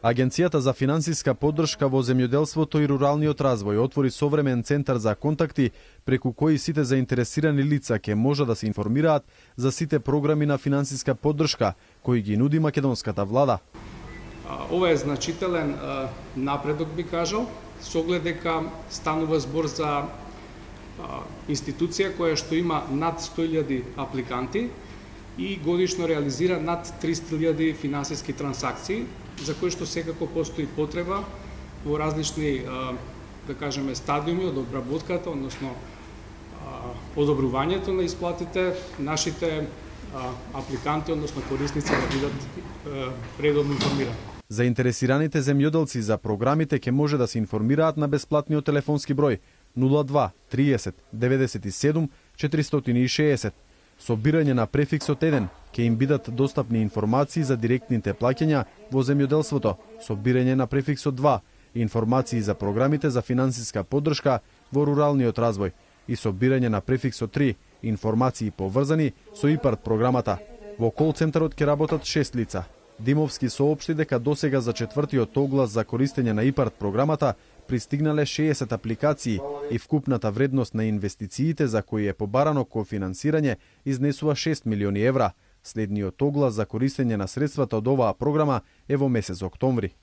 Агенцијата за финансиска поддршка во земјоделството и руралниот развој отвори современ центар за контакти преку кои сите заинтересирани лица ќе може да се информираат за сите програми на финансиска поддршка кои ги нуди македонската влада. Ова е значителен напредок, би кажал, со оглед дека станува збор за институција која што има над 100.000 апликанти и годишно реализира над 300.000 финансиски трансакции, за кои што секако постои потреба во различни, да кажеме, стадиуми од обработката, односно одобрувањето на исплатите, нашите апликанти, односно корисници да бидат редовно информирани. Заинтересираните земјоделци за програмите ќе може да се информираат на бесплатниот телефонски број 02 30 97 460. Со бирање на префиксот 1 ќе им бидат достапни информации за директните плаќања во земјоделството, со бирање на префиксот 2 информации за програмите за финансиска поддршка во руралниот развој и со бирање на префиксот 3 информации поврзани со ИПАРД програмата. Во кол центарот ќе работат 6 лица. Димовски соопшти дека досега за четвртиот оглас за користење на ИПАРД програмата пристигнале 60 апликации и вкупната вредност на инвестициите за кои е побарано кофинансирање изнесува 6 милиони евра. Следниот оглас за користење на средствата од оваа програма е во месец октомври.